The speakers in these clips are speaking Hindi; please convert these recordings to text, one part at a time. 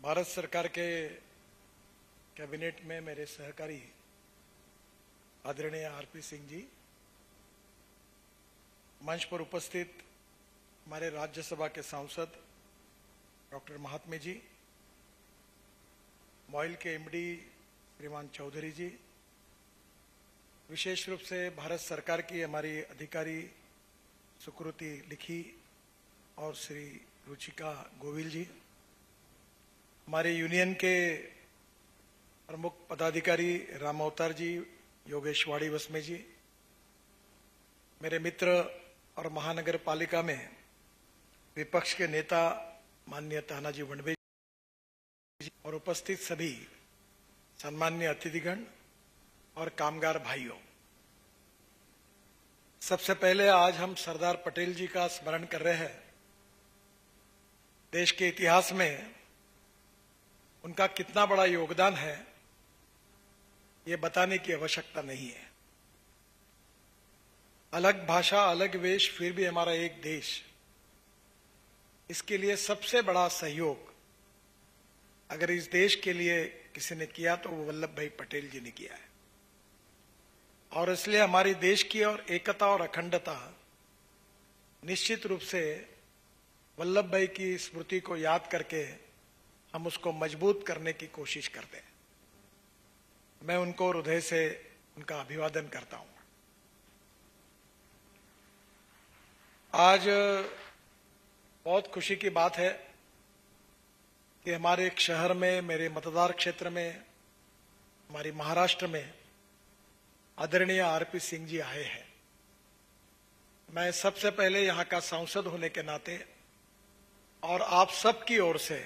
भारत सरकार के कैबिनेट में मेरे सहकारी आदरणीय आरपी सिंह जी, मंच पर उपस्थित हमारे राज्यसभा के सांसद डॉक्टर महात्मे जी, मॉइल के एमडी श्रीमान चौधरी जी, विशेष रूप से भारत सरकार की हमारी अधिकारी सुकृति लिखी और श्री रुचिका गोविल जी, हमारे यूनियन के प्रमुख पदाधिकारी राम अवतार जी, योगेश वाड़ी वसमे जी, मेरे मित्र और महानगर पालिका में विपक्ष के नेता माननीय तानाजी वनबे जी और उपस्थित सभी सम्माननीय अतिथिगण और कामगार भाइयों, सबसे पहले आज हम सरदार पटेल जी का स्मरण कर रहे हैं। देश के इतिहास में उनका कितना बड़ा योगदान है ये बताने की आवश्यकता नहीं है। अलग भाषा, अलग वेश, फिर भी हमारा एक देश, इसके लिए सबसे बड़ा सहयोग अगर इस देश के लिए किसी ने किया तो वो वल्लभ भाई पटेल जी ने किया है। और इसलिए हमारी देश की और एकता और अखंडता निश्चित रूप से वल्लभ भाई की स्मृति को याद करके हम उसको मजबूत करने की कोशिश करते हैं। मैं उनको हृदय से उनका अभिवादन करता हूं। आज बहुत खुशी की बात है कि हमारे एक शहर में, मेरे मतदार क्षेत्र में, हमारी महाराष्ट्र में आदरणीय आरपी सिंह जी आए हैं। मैं सबसे पहले यहां का सांसद होने के नाते और आप सबकी ओर से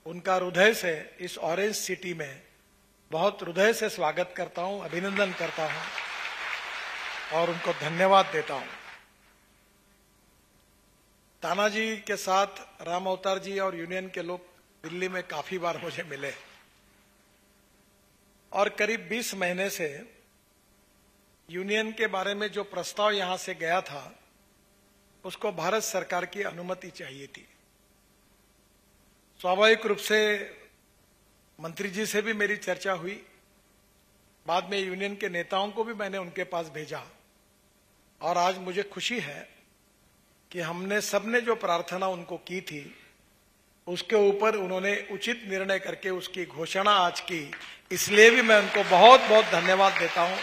उनका हृदय से इस ऑरेंज सिटी में बहुत हृदय से स्वागत करता हूं, अभिनंदन करता हूं और उनको धन्यवाद देता हूं। तानाजी के साथ राम अवतार जी और यूनियन के लोग दिल्ली में काफी बार मुझे मिले और करीब 20 महीने से यूनियन के बारे में जो प्रस्ताव यहां से गया था उसको भारत सरकार की अनुमति चाहिए थी। स्वाभाविक रूप से मंत्री जी से भी मेरी चर्चा हुई, बाद में यूनियन के नेताओं को भी मैंने उनके पास भेजा और आज मुझे खुशी है कि हमने सबने जो प्रार्थना उनको की थी उसके ऊपर उन्होंने उचित निर्णय करके उसकी घोषणा आज की। इसलिए भी मैं उनको बहुत बहुत धन्यवाद देता हूं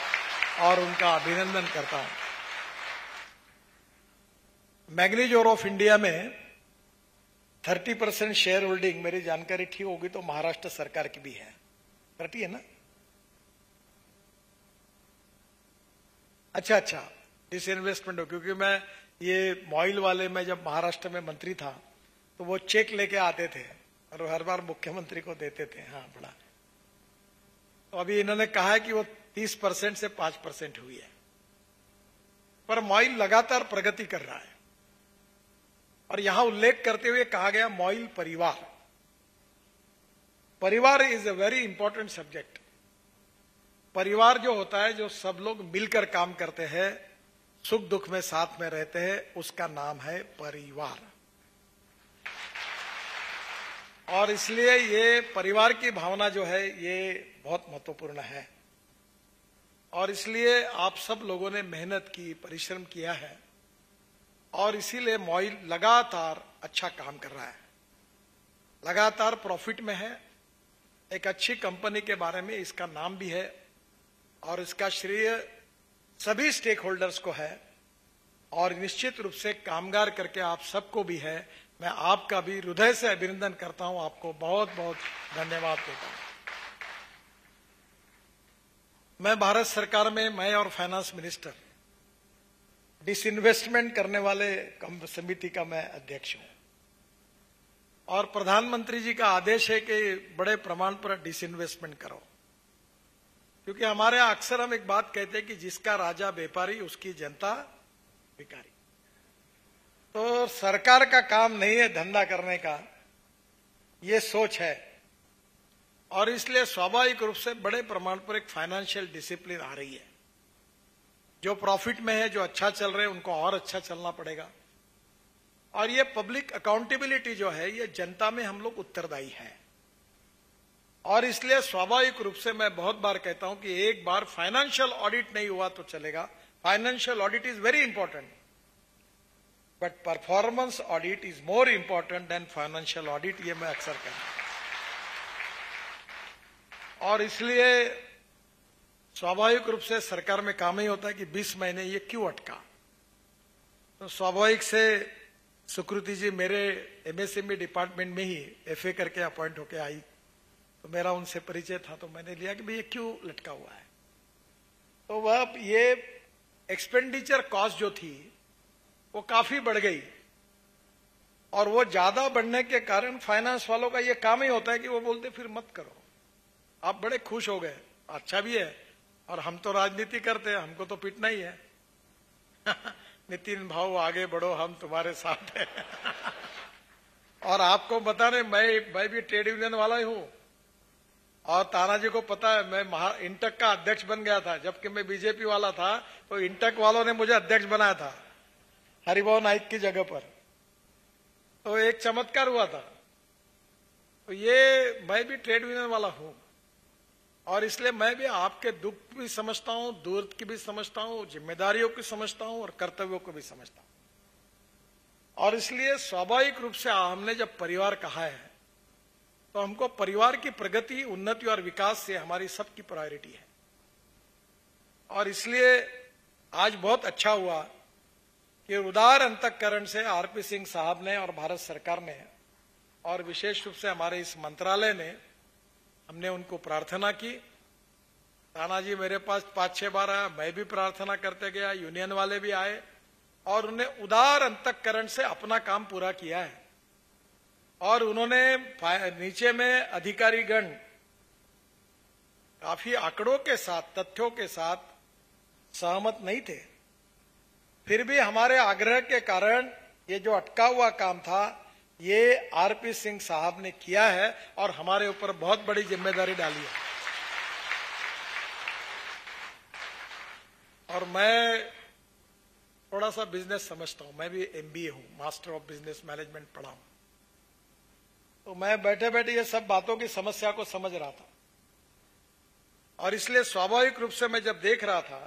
और उनका अभिनंदन करता हूं। मैग्नीज्योर ऑफ इंडिया में 30% शेयर होल्डिंग, मेरी जानकारी ठीक होगी तो महाराष्ट्र सरकार की भी है, 30 है ना? अच्छा, डिसइन्वेस्टमेंट हो, क्योंकि मैं ये मॉइल वाले में जब महाराष्ट्र में मंत्री था तो वो चेक लेके आते थे और हर बार मुख्यमंत्री को देते थे। हाँ, बड़ा। तो अभी इन्होंने कहा है कि वो 30% से 5% हुई है, पर मॉइल लगातार प्रगति कर रहा है। और यहां उल्लेख करते हुए कहा गया मॉइल परिवार। परिवार is a very important subject. परिवार जो होता है, जो सब लोग मिलकर काम करते हैं, सुख दुख में साथ में रहते हैं, उसका नाम है परिवार। और इसलिए ये परिवार की भावना जो है ये बहुत महत्वपूर्ण है और इसलिए आप सब लोगों ने मेहनत की, परिश्रम किया है और इसीलिए मॉइल लगातार अच्छा काम कर रहा है, लगातार प्रॉफिट में है। एक अच्छी कंपनी के बारे में इसका नाम भी है और इसका श्रेय सभी स्टेक होल्डर्स को है और निश्चित रूप से कामगार करके आप सबको भी है। मैं आपका भी हृदय से अभिनंदन करता हूं, आपको बहुत बहुत धन्यवाद देता हूं। मैं भारत सरकार में, मैं और फाइनेंस मिनिस्टर डिसइन्वेस्टमेंट करने वाले समिति का मैं अध्यक्ष हूं और प्रधानमंत्री जी का आदेश है कि बड़े प्रमाण पर डिसइन्वेस्टमेंट करो, क्योंकि हमारे यहां अक्सर हम एक बात कहते हैं कि जिसका राजा व्यापारी उसकी जनता भिखारी। तो सरकार का काम नहीं है धंधा करने का, ये सोच है और इसलिए स्वाभाविक रूप से बड़े प्रमाण पर एक फाइनेंशियल डिसिप्लिन आ रही है। जो प्रॉफिट में है, जो अच्छा चल रहे हैं, उनको और अच्छा चलना पड़ेगा और ये पब्लिक अकाउंटेबिलिटी जो है ये जनता में हम लोग उत्तरदायी है। और इसलिए स्वाभाविक रूप से मैं बहुत बार कहता हूं कि एक बार फाइनेंशियल ऑडिट नहीं हुआ तो चलेगा, financial audit is very important, but performance audit is more important than financial audit, ये मैं अक्सर कहता हूं। और इसलिए स्वाभाविक रूप से सरकार में काम ही होता है कि 20 महीने ये क्यों अटका। तो स्वाभाविक से सुकृति जी मेरे एमएसएमई डिपार्टमेंट में ही एफए करके अपॉइंट होके आई, तो मेरा उनसे परिचय था, तो मैंने लिया कि भाई ये क्यों लटका हुआ है। तो वह ये एक्सपेंडिचर कॉस्ट जो थी वो काफी बढ़ गई, और वो ज्यादा बढ़ने के कारण फाइनेंस वालों का ये काम ही होता है कि वो बोलते फिर मत करो। आप बड़े खुश हो गए, अच्छा भी है, और हम तो राजनीति करते हैं, हमको तो पिटना ही है। नितिन भाऊ आगे बढ़ो, हम तुम्हारे साथ हैं। और आपको बता रहे मैं भी ट्रेड यूनियन वाला ही हूं, और तानाजी को पता है मैं इंटक का अध्यक्ष बन गया था, जबकि मैं बीजेपी वाला था, तो इंटक वालों ने मुझे अध्यक्ष बनाया था हरिभाऊ नाइक की जगह पर। तो एक चमत्कार हुआ था। तो ये मैं भी ट्रेड यूनियन वाला हूं, और इसलिए मैं भी आपके दुख भी समझता हूं, दूर की भी समझता हूं, जिम्मेदारियों की समझता हूं, और कर्तव्यों को भी समझता हूं। और इसलिए स्वाभाविक रूप से हमने जब परिवार कहा है, तो हमको परिवार की प्रगति, उन्नति और विकास से हमारी सबकी प्रायोरिटी है। और इसलिए आज बहुत अच्छा हुआ कि उदार अंतःकरण से आरपी सिंह साहब ने और भारत सरकार ने, और विशेष रूप से हमारे इस मंत्रालय ने, हमने उनको प्रार्थना की। तानाजी मेरे पास 5-6 बार आया, मैं भी प्रार्थना करते गया, यूनियन वाले भी आए, और उन्हें उदार अंतःकरण से अपना काम पूरा किया है। और उन्होंने नीचे में अधिकारीगण काफी आंकड़ों के साथ, तथ्यों के साथ सहमत नहीं थे, फिर भी हमारे आग्रह के कारण ये जो अटका हुआ काम था ये आरपी सिंह साहब ने किया है, और हमारे ऊपर बहुत बड़ी जिम्मेदारी डाली है। और मैं थोड़ा सा बिजनेस समझता हूं, मैं भी एमबीए हूं, मास्टर ऑफ बिजनेस मैनेजमेंट पढ़ा हूं, तो मैं बैठे बैठे ये सब बातों की समस्या को समझ रहा था। और इसलिए स्वाभाविक रूप से मैं जब देख रहा था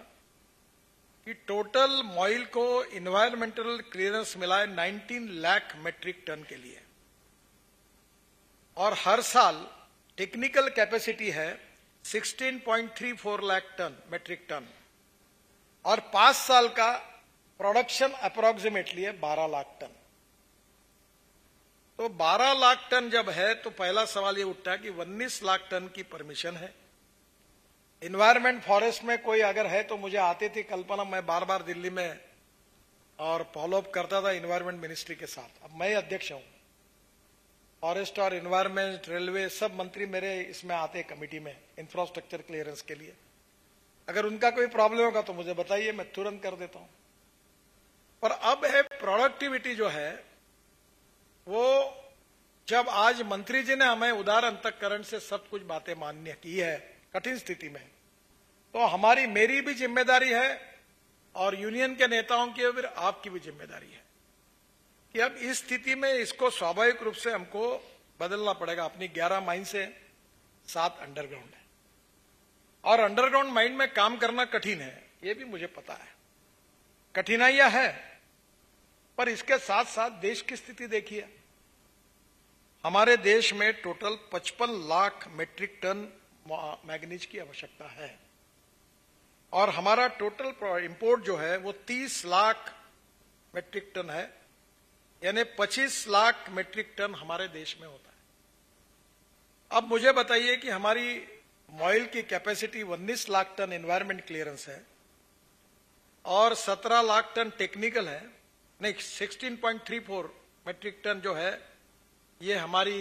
कि टोटल मॉइल को इन्वायरमेंटल क्लियरेंस मिला है 19 लाख मेट्रिक टन के लिए, और हर साल टेक्निकल कैपेसिटी है 16.34 लाख टन मेट्रिक टन, और 5 साल का प्रोडक्शन अप्रोक्सीमेटली है 12 लाख टन। तो 12 लाख टन जब है तो पहला सवाल ये उठता है कि 19 लाख टन की परमिशन है। इन्वायरमेंट फॉरेस्ट में कोई अगर है तो मुझे आती थी कल्पना, मैं बार बार दिल्ली में और फॉलोअप करता था इन्वायरमेंट मिनिस्ट्री के साथ। अब मैं अध्यक्ष हूं, फॉरेस्ट और इन्वायरमेंट, रेलवे सब मंत्री मेरे इसमें आते कमेटी में इंफ्रास्ट्रक्चर क्लियरेंस के लिए। अगर उनका कोई प्रॉब्लम होगा तो मुझे बताइए, मैं तुरंत कर देता हूं। पर अब है प्रोडक्टिविटी जो है वो, जब आज मंत्री जी ने हमें उदार अंतःकरण से सब कुछ बातें मान्य की है कठिन स्थिति में, तो हमारी, मेरी भी जिम्मेदारी है और यूनियन के नेताओं की फिर आपकी भी जिम्मेदारी है कि अब इस स्थिति में इसको स्वाभाविक रूप से हमको बदलना पड़ेगा। अपनी 11 माइन से 7 अंडरग्राउंड है, और अंडरग्राउंड माइन में काम करना कठिन है, ये भी मुझे पता है, कठिनाइयां है। पर इसके साथ साथ देश की स्थिति देखिए, हमारे देश में total 55 lakh metric ton manganese की आवश्यकता है, और हमारा टोटल इंपोर्ट जो है वो 30 लाख मेट्रिक टन है, यानी 25 लाख मेट्रिक टन हमारे देश में होता है। अब मुझे बताइए कि हमारी मॉइल की capacity 19 lakh ton environment clearance है, और 17 लाख टन टेक्निकल है, नहीं 16.34 मेट्रिक टन जो है ये हमारी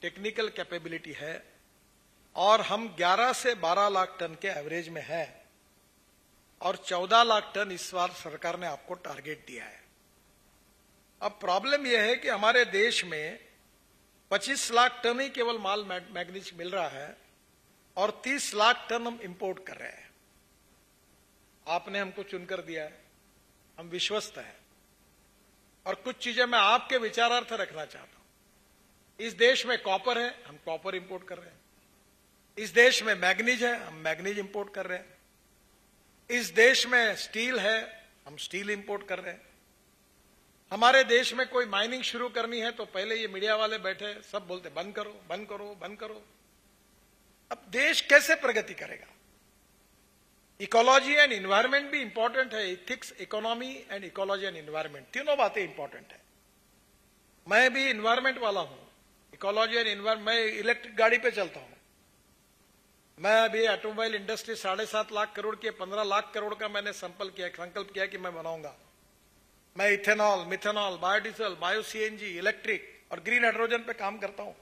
टेक्निकल कैपेबिलिटी है, और हम 11 से 12 लाख टन के एवरेज में है, और 14 लाख टन इस बार सरकार ने आपको टारगेट दिया है। अब प्रॉब्लम यह है कि हमारे देश में 25 लाख टन ही केवल माल मैग्नीज मिल रहा है, और 30 लाख टन हम इंपोर्ट कर रहे हैं। आपने हमको चुनकर दिया है, हम विश्वस्त हैं, और कुछ चीजें मैं आपके विचारार्थ रखना चाहता हूं। इस देश में कॉपर है, हम कॉपर इंपोर्ट कर रहे हैं। इस देश में मैग्नीज है, हम मैग्नीज इंपोर्ट कर रहे हैं। इस देश में स्टील है, हम स्टील इंपोर्ट कर रहे हैं। हमारे देश में कोई माइनिंग शुरू करनी है तो पहले ये मीडिया वाले बैठे सब बोलते बंद करो बंद करो बंद करो। अब देश कैसे प्रगति करेगा? इकोलॉजी एंड इन्वायरमेंट भी इंपॉर्टेंट है। Ethics, economy and ecology and environment, तीनों बातें इंपॉर्टेंट है। मैं भी इन्वायरमेंट वाला हूं, इकोलॉजी एंड इन्वायरमेंट। मैं इलेक्ट्रिक गाड़ी पे चलता हूं। मैं अभी ऑटोमोबाइल इंडस्ट्री 7.5 लाख करोड़ की 15 लाख करोड़ का मैंने संकल्प किया कि मैं बनाऊंगा। मैं ethanol, methanol, biodiesel, bio CNG, electric और ग्रीन हाइड्रोजन पे काम करता हूं।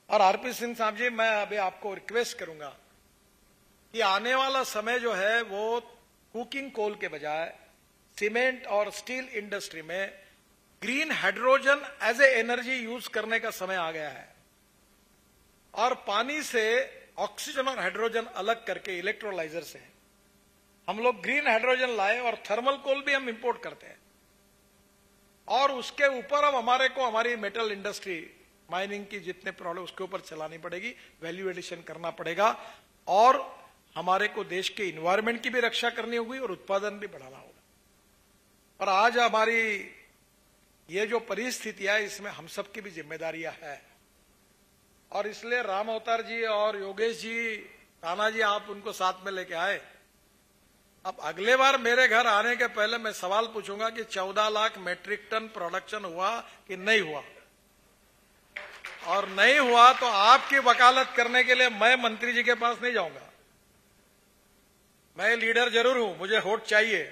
और आरपी सिंह साहब जी, मैं अभी आपको रिक्वेस्ट करूंगा कि आने वाला समय जो है वो कुकिंग कोल के बजाय सीमेंट और स्टील इंडस्ट्री में green hydrogen as a energy use करने का समय आ गया है। और पानी से ऑक्सीजन और हाइड्रोजन अलग करके इलेक्ट्रोलाइजर से हम लोग ग्रीन हाइड्रोजन लाए और थर्मल कोल भी हम इंपोर्ट करते हैं। और उसके ऊपर अब हमारे को हमारी मेटल इंडस्ट्री, माइनिंग की जितने प्रॉब्लम उसके ऊपर चलानी पड़ेगी, वैल्यू एडिशन करना पड़ेगा और हमारे को देश के इन्वायरमेंट की भी रक्षा करनी होगी और उत्पादन भी बढ़ाना होगा। और आज हमारी ये जो परिस्थितियां, इसमें हम सबकी भी जिम्मेदारियां है। और इसलिए राम अवतार जी और योगेश जी, ताना जी, आप उनको साथ में लेके आए। अब अगले बार मेरे घर आने के पहले मैं सवाल पूछूंगा कि 14 लाख मेट्रिक टन प्रोडक्शन हुआ कि नहीं हुआ। और नहीं हुआ तो आपकी वकालत करने के लिए मैं मंत्री जी के पास नहीं जाऊंगा। मैं लीडर जरूर हूं, मुझे वोट चाहिए,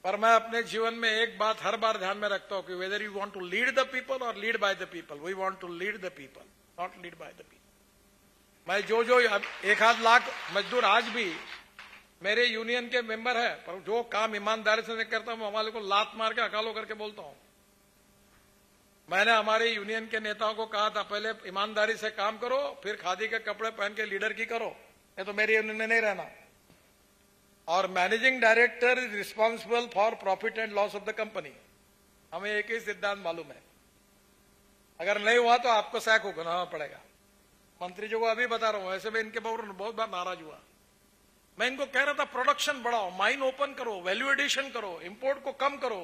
पर मैं अपने जीवन में एक बात हर बार ध्यान में रखता हूं कि whether you want to lead the people और lead by the people, we want to lead the people, not lead by the people. मैं जो 1-8 लाख मजदूर आज भी मेरे यूनियन के मेंबर है, पर जो काम ईमानदारी से नहीं करता मैं हमारे को लात मार के अकालो करके बोलता हूं। मैंने हमारे यूनियन के नेताओं को कहा था, पहले ईमानदारी से काम करो, फिर खादी के कपड़े पहन के लीडर की करो, ये तो मेरी यूनियन में नहीं रहना। और managing director is responsible for profit and loss of the company. हमें एक ही सिद्धांत मालूम है, अगर नहीं हुआ तो आपको सैक होना पड़ेगा। मंत्री जी को अभी बता रहा हूं, ऐसे में इनके बहुत बार नाराज हुआ। मैं इनको कह रहा था प्रोडक्शन बढ़ाओ, माइन ओपन करो, वैल्यू एडिशन करो, इंपोर्ट को कम करो,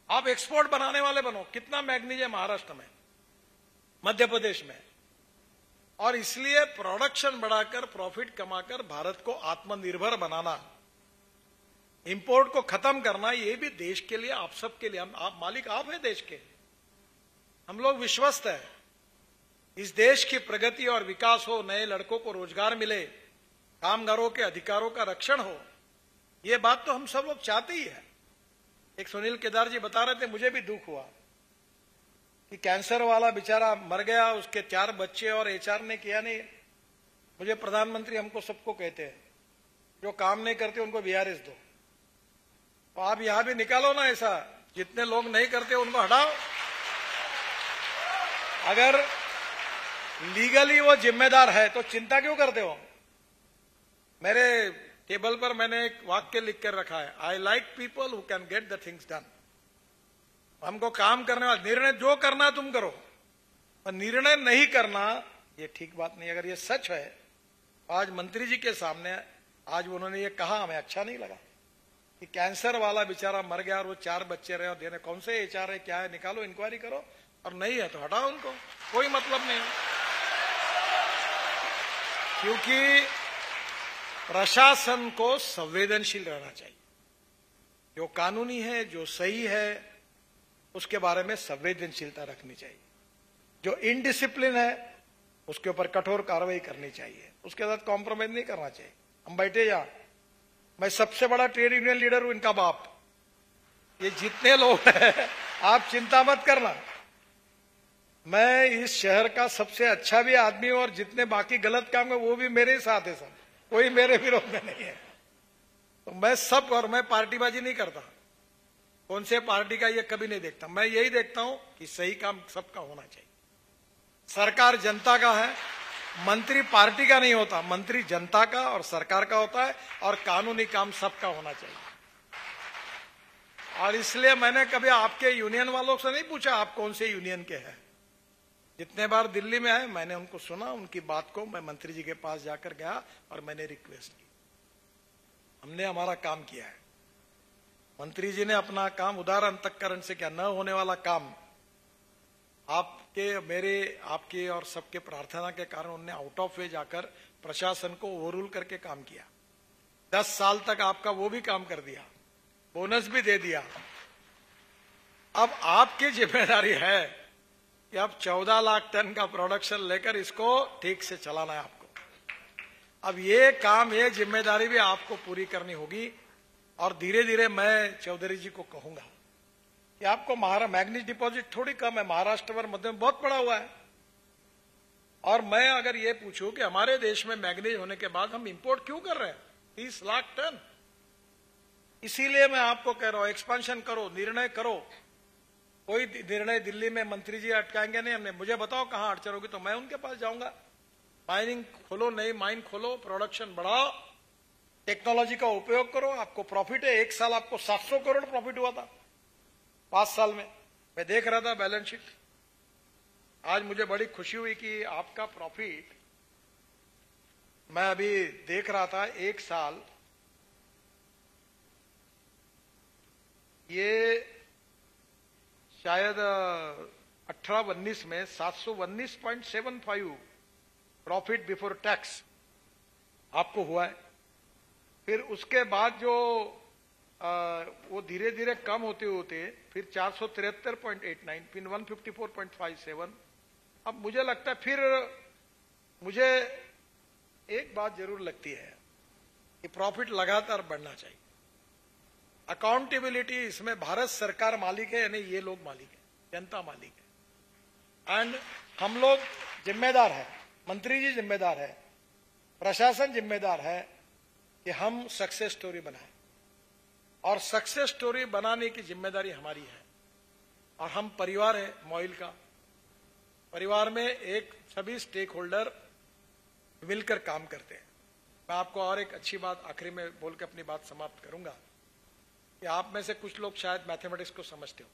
आप एक्सपोर्ट बनाने वाले बनो। कितना मैग्नीज है महाराष्ट्र में, मध्य प्रदेश में। और इसलिए प्रोडक्शन बढ़ाकर, प्रॉफिट कमाकर भारत को आत्मनिर्भर बनाना, इंपोर्ट को खत्म करना, ये भी देश के लिए, आप सबके लिए। आप मालिक आप हैं देश के, हम लोग विश्वस्त है। इस देश की प्रगति और विकास हो, नए लड़कों को रोजगार मिले, कामगारों के अधिकारों का रक्षण हो, ये बात तो हम सब लोग चाहते ही है। एक सुनील केदार जी बता रहे थे, मुझे भी दुख हुआ कि कैंसर वाला बेचारा मर गया, उसके 4 बच्चे और एचआर ने किया नहीं। मुझे प्रधानमंत्री हमको सबको कहते हैं, जो काम नहीं करते उनको वीआरएस दो। तो आप यहां भी निकालो ना ऐसा, जितने लोग नहीं करते उनको हटाओ। अगर लीगली वो जिम्मेदार है तो चिंता क्यों करते हो? मेरे टेबल पर मैंने एक वाक्य लिख कर रखा है, I like people who can get the things done. हमको काम करने वाला, निर्णय जो करना तुम करो, और निर्णय नहीं करना ये ठीक बात नहीं। अगर ये सच है, आज मंत्री जी के सामने आज उन्होंने ये कहा, हमें अच्छा नहीं लगा कि कैंसर वाला बेचारा मर गया और वो 4 बच्चे रहे और देने कौन से एचआर है, क्या है, निकालो, इंक्वायरी करो, और नहीं है तो हटाओ उनको, कोई मतलब नहीं। क्योंकि प्रशासन को संवेदनशील रहना चाहिए। जो कानूनी है, जो सही है, उसके बारे में संवेदनशीलता रखनी चाहिए। जो इनडिसिप्लिन है उसके ऊपर कठोर कार्रवाई करनी चाहिए, उसके साथ कॉम्प्रोमाइज नहीं करना चाहिए। हम बैठे यहां, मैं सबसे बड़ा ट्रेड यूनियन लीडर हूं, इनका बाप। ये जितने लोग हैं आप चिंता मत करना, मैं इस शहर का सबसे अच्छा भी आदमी हूं और जितने बाकी गलत काम है वो भी मेरे साथ है, सब कोई मेरे विरोध में नहीं है। तो मैं सब, और मैं पार्टीबाजी नहीं करता, कौन से पार्टी का ये कभी नहीं देखता। मैं यही देखता हूं कि सही काम सबका होना चाहिए। सरकार जनता का है, मंत्री पार्टी का नहीं होता, मंत्री जनता का और सरकार का होता है, और कानूनी काम सबका होना चाहिए। और इसलिए मैंने कभी आपके यूनियन वालों से नहीं पूछा आप कौन से यूनियन के हैं, जितने बार दिल्ली में आए मैंने उनको सुना, उनकी बात को मैं मंत्री जी के पास जाकर गया और मैंने रिक्वेस्ट की। हमने हमारा काम किया है, मंत्री जी ने अपना काम उदार अंतःकरण से किया। न होने वाला काम आपके, मेरे, आपके और सबके प्रार्थना के कारण उन्होंने आउट ऑफ वे जाकर प्रशासन को ओवररूल करके काम किया। 10 साल तक आपका वो भी काम कर दिया, बोनस भी दे दिया। अब आपकी जिम्मेदारी है कि अब 14 लाख टन का प्रोडक्शन लेकर इसको ठीक से चलाना है आपको। अब ये काम, ये जिम्मेदारी भी आपको पूरी करनी होगी। और धीरे धीरे मैं चौधरी जी को कहूंगा कि आपको मैग्नीज डिपॉजिट थोड़ी कम है, महाराष्ट्र और मध्य में बहुत पड़ा हुआ है। और मैं अगर ये पूछूं कि हमारे देश में मैग्नीज होने के बाद हम इंपोर्ट क्यों कर रहे हैं 30 लाख टन, इसीलिए मैं आपको कह रहा हूं एक्सपेंशन करो, निर्णय करो। कोई निर्णय दिल्ली में मंत्री जी अटकाएंगे नहीं। हमने, मुझे बताओ कहां अड़चन होगी तो मैं उनके पास जाऊंगा। माइनिंग खोलो, नई माइन खोलो, प्रोडक्शन बढ़ाओ, टेक्नोलॉजी का उपयोग करो, आपको प्रॉफिट है। 1 साल आपको 700 करोड़ प्रॉफिट हुआ था 5 साल में, मैं देख रहा था बैलेंस शीट। आज मुझे बड़ी खुशी हुई कि आपका प्रॉफिट, मैं अभी देख रहा था 1 साल, ये शायद 18-19 में 719.75 प्रॉफिट बिफोर टैक्स आपको हुआ है। फिर उसके बाद जो वो धीरे धीरे कम होते होते फिर 473.89, फिर 154.57। अब मुझे लगता है, फिर मुझे एक बात जरूर लगती है कि प्रॉफिट लगातार बढ़ना चाहिए। अकाउंटेबिलिटी, इसमें भारत सरकार मालिक है, यानी ये लोग मालिक है, जनता मालिक है। एंड हम लोग जिम्मेदार है, मंत्री जी जिम्मेदार है, प्रशासन जिम्मेदार है कि हम सक्सेस स्टोरी बनाएं। और सक्सेस स्टोरी बनाने की जिम्मेदारी हमारी है। और हम परिवार है मॉइल का, परिवार में एक सभी स्टेक होल्डर मिलकर काम करते हैं। मैं आपको और एक अच्छी बात आखिरी में बोल के अपनी बात समाप्त करूंगा कि आप में से कुछ लोग शायद मैथमेटिक्स को समझते हो।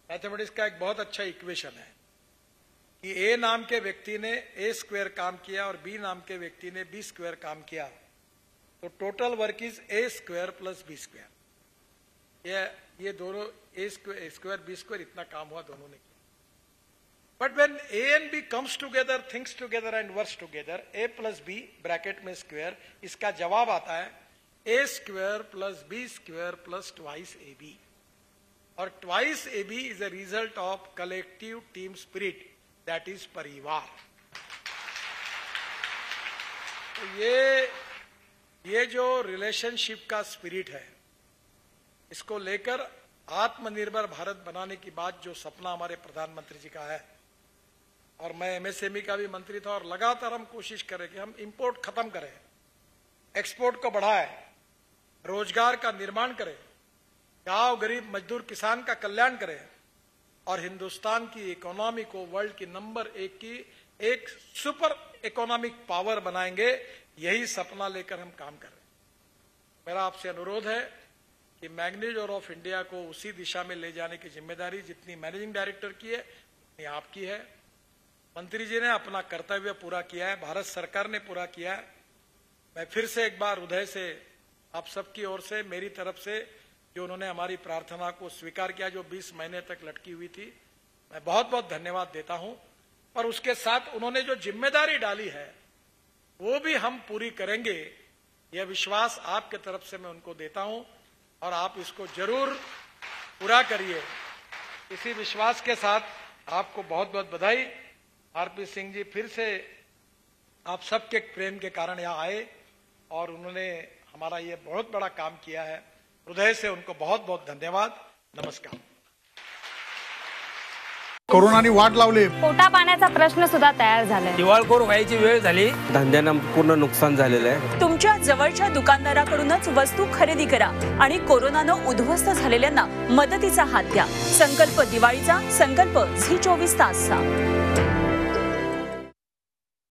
मैथमेटिक्स का एक बहुत अच्छा इक्वेशन है कि ए नाम के व्यक्ति ने A² काम किया और B नाम के व्यक्ति ने B² काम किया, तो total work is A² plus B²। ये दोनों A² B² इतना काम हुआ दोनों ने किया। But when A and B comes together, thinks together and works together, A plus B bracket में स्क्वायर, इसका जवाब आता है A² plus B² plus twice AB। और twice AB is a result of collective team spirit, that is परिवार। तो ये जो रिलेशनशिप का स्पिरिट है, इसको लेकर आत्मनिर्भर भारत बनाने की बात, जो सपना हमारे प्रधानमंत्री जी का है, और मैं MSME का भी मंत्री था, और लगातार हम कोशिश करें कि हम इंपोर्ट खत्म करें, एक्सपोर्ट को बढ़ाएं, रोजगार का निर्माण करें, गांव गरीब मजदूर किसान का कल्याण करें, और हिंदुस्तान की इकोनॉमी को वर्ल्ड की नंबर 1 की एक सुपर इकोनॉमिक पावर बनाएंगे। यही सपना लेकर हम काम कर रहे हैं। मेरा आपसे अनुरोध है कि मैग्नीज ऑफ इंडिया को उसी दिशा में ले जाने की जिम्मेदारी जितनी मैनेजिंग डायरेक्टर की है उतनी आपकी है। मंत्री जी ने अपना कर्तव्य पूरा किया है, भारत सरकार ने पूरा किया है। मैं फिर से एक बार हृदय से आप सबकी ओर से, मेरी तरफ से, जो उन्होंने हमारी प्रार्थना को स्वीकार किया, जो 20 महीने तक लटकी हुई थी, मैं बहुत बहुत धन्यवाद देता हूं। और उसके साथ उन्होंने जो जिम्मेदारी डाली है वो भी हम पूरी करेंगे, यह विश्वास आपके तरफ से मैं उनको देता हूं, और आप इसको जरूर पूरा करिए। इसी विश्वास के साथ आपको बहुत बहुत बधाई। आरपी सिंह जी फिर से आप सबके प्रेम के कारण यहाँ आए और उन्होंने हमारा ये बहुत बड़ा काम किया है। हृदय से उनको बहुत बहुत धन्यवाद। नमस्कार। कोरोनाने वाट लावली, पोटा पाण्याचा प्रश्न सुद्धा तयार झालाय, दिवाळखोर व्हायची वेळ झाली, धंद्यांना पूर्ण नुकसान झालेलं आहे। तुमच्या जवळच्या दुकानदाराकडूनच वस्तू खरेदी करा आणि कोरोनानं उद्ध्वस्त झालेल्यांना मदतीचा हात द्या। संकल्प दिवाळीचा, संकल्प झी 24 तासचा।